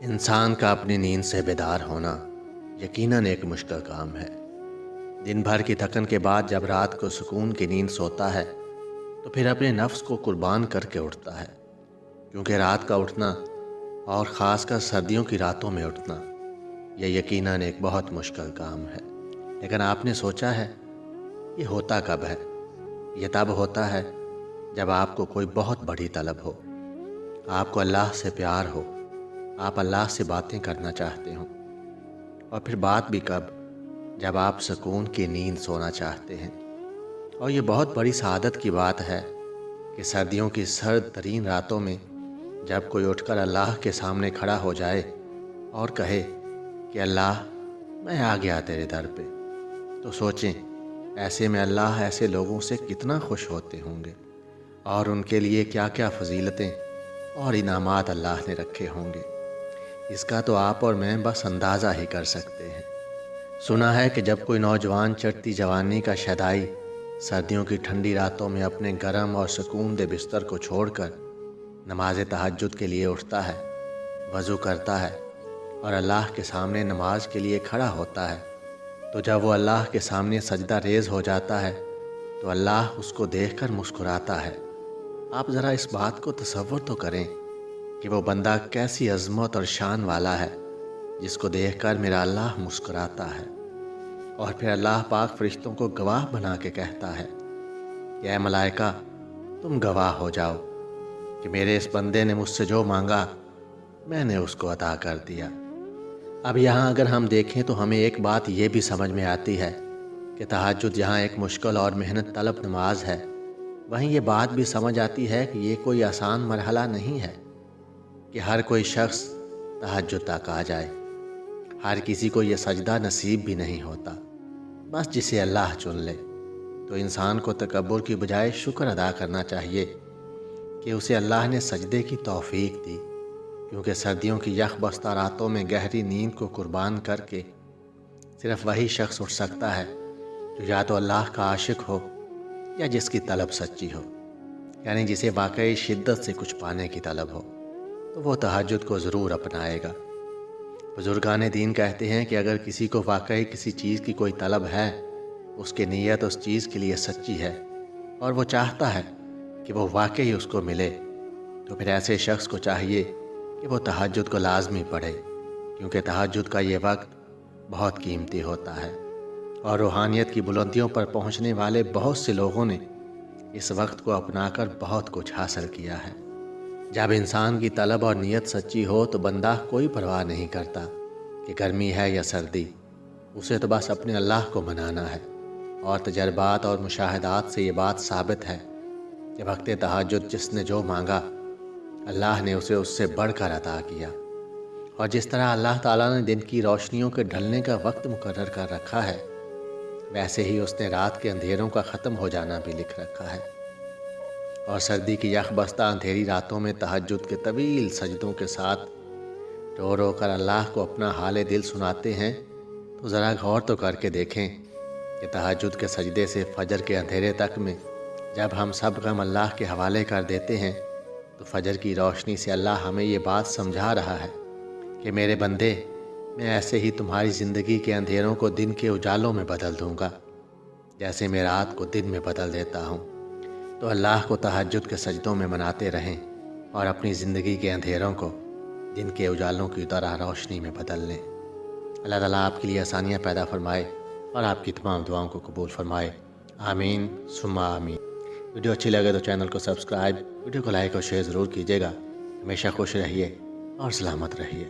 انسان کا اپنی نیند سے بیدار ہونا یقیناً ایک مشکل کام ہے۔ دن بھر کی تھکن کے بعد جب رات کو سکون کی نیند سوتا ہے تو پھر اپنے نفس کو قربان کر کے اٹھتا ہے، کیونکہ رات کا اٹھنا اور خاص کر سردیوں کی راتوں میں اٹھنا یہ یقیناً ایک بہت مشکل کام ہے۔ لیکن آپ نے سوچا ہے یہ ہوتا کب ہے؟ یہ تب ہوتا ہے جب آپ کو کوئی بہت بڑی طلب ہو، آپ کو اللہ سے پیار ہو، آپ اللہ سے باتیں کرنا چاہتے ہوں، اور پھر بات بھی کب؟ جب آپ سکون کی نیند سونا چاہتے ہیں۔ اور یہ بہت بڑی سعادت کی بات ہے کہ سردیوں کی سرد ترین راتوں میں جب کوئی اٹھ کر اللہ کے سامنے کھڑا ہو جائے اور کہے کہ اللہ میں آ گیا تیرے در پہ، تو سوچیں ایسے میں اللہ ایسے لوگوں سے کتنا خوش ہوتے ہوں گے، اور ان کے لیے کیا کیا فضیلتیں اور انعامات اللہ نے رکھے ہوں گے۔ اس کا تو آپ اور میں بس اندازہ ہی کر سکتے ہیں۔ سنا ہے کہ جب کوئی نوجوان چڑھتی جوانی کا شیدائی سردیوں کی ٹھنڈی راتوں میں اپنے گرم اور سکون دہ بستر کو چھوڑ کر نماز تہجد کے لیے اٹھتا ہے، وضو کرتا ہے اور اللہ کے سامنے نماز کے لیے کھڑا ہوتا ہے، تو جب وہ اللہ کے سامنے سجدہ ریز ہو جاتا ہے تو اللہ اس کو دیکھ کر مسکراتا ہے۔ آپ ذرا اس بات کو تصور تو کریں کہ وہ بندہ کیسی عظمت اور شان والا ہے جس کو دیکھ کر میرا اللہ مسکراتا ہے، اور پھر اللہ پاک فرشتوں کو گواہ بنا کے کہتا ہے کہ اے ملائکہ تم گواہ ہو جاؤ کہ میرے اس بندے نے مجھ سے جو مانگا میں نے اس کو عطا کر دیا۔ اب یہاں اگر ہم دیکھیں تو ہمیں ایک بات یہ بھی سمجھ میں آتی ہے کہ تہجد یہاں ایک مشکل اور محنت طلب نماز ہے، وہیں یہ بات بھی سمجھ آتی ہے کہ یہ کوئی آسان مرحلہ نہیں ہے کہ ہر کوئی شخص تہجد تک آ جائے۔ ہر کسی کو یہ سجدہ نصیب بھی نہیں ہوتا، بس جسے اللہ چن لے۔ تو انسان کو تکبر کی بجائے شکر ادا کرنا چاہیے کہ اسے اللہ نے سجدے کی توفیق دی، کیونکہ سردیوں کی یخ بستہ راتوں میں گہری نیند کو قربان کر کے صرف وہی شخص اٹھ سکتا ہے جو یا تو اللہ کا عاشق ہو یا جس کی طلب سچی ہو، یعنی جسے واقعی شدت سے کچھ پانے کی طلب ہو، تو وہ تہجد کو ضرور اپنائے گا۔ بزرگان دین کہتے ہیں کہ اگر کسی کو واقعی کسی چیز کی کوئی طلب ہے، اس کی نیت اس چیز کے لیے سچی ہے اور وہ چاہتا ہے کہ وہ واقعی اس کو ملے، تو پھر ایسے شخص کو چاہیے کہ وہ تہجد کو لازمی پڑھے، کیونکہ تہجد کا یہ وقت بہت قیمتی ہوتا ہے، اور روحانیت کی بلندیوں پر پہنچنے والے بہت سے لوگوں نے اس وقت کو اپنا کر بہت کچھ حاصل کیا ہے۔ جب انسان کی طلب اور نیت سچی ہو تو بندہ کوئی پرواہ نہیں کرتا کہ گرمی ہے یا سردی، اسے تو بس اپنے اللہ کو منانا ہے۔ اور تجربات اور مشاہدات سے یہ بات ثابت ہے کہ وقت تہجد جس نے جو مانگا اللہ نے اسے اس سے بڑھ کر عطا کیا، اور جس طرح اللہ تعالیٰ نے دن کی روشنیوں کے ڈھلنے کا وقت مقرر کر رکھا ہے، ویسے ہی اس نے رات کے اندھیروں کا ختم ہو جانا بھی لکھ رکھا ہے۔ اور سردی کی یخ بستہ اندھیری راتوں میں تہجد کے طویل سجدوں کے ساتھ رو رو کر اللہ کو اپنا حال دل سناتے ہیں، تو ذرا غور تو کر کے دیکھیں کہ تہجد کے سجدے سے فجر کے اندھیرے تک میں جب ہم سب غم اللہ کے حوالے کر دیتے ہیں تو فجر کی روشنی سے اللہ ہمیں یہ بات سمجھا رہا ہے کہ میرے بندے، میں ایسے ہی تمہاری زندگی کے اندھیروں کو دن کے اجالوں میں بدل دوں گا، جیسے میں رات کو دن میں بدل دیتا ہوں۔ تو اللہ کو تہجد کے سجدوں میں مناتے رہیں اور اپنی زندگی کے اندھیروں کو دن کے اجالوں کی طرح روشنی میں بدل لیں۔ اللہ تعالیٰ آپ کے لیے آسانیاں پیدا فرمائے اور آپ کی تمام دعاؤں کو قبول فرمائے، آمین ثم آمین۔ ویڈیو اچھی لگے تو چینل کو سبسکرائب، ویڈیو کو لائک اور شیئر ضرور کیجیے گا۔ ہمیشہ خوش رہیے اور سلامت رہیے۔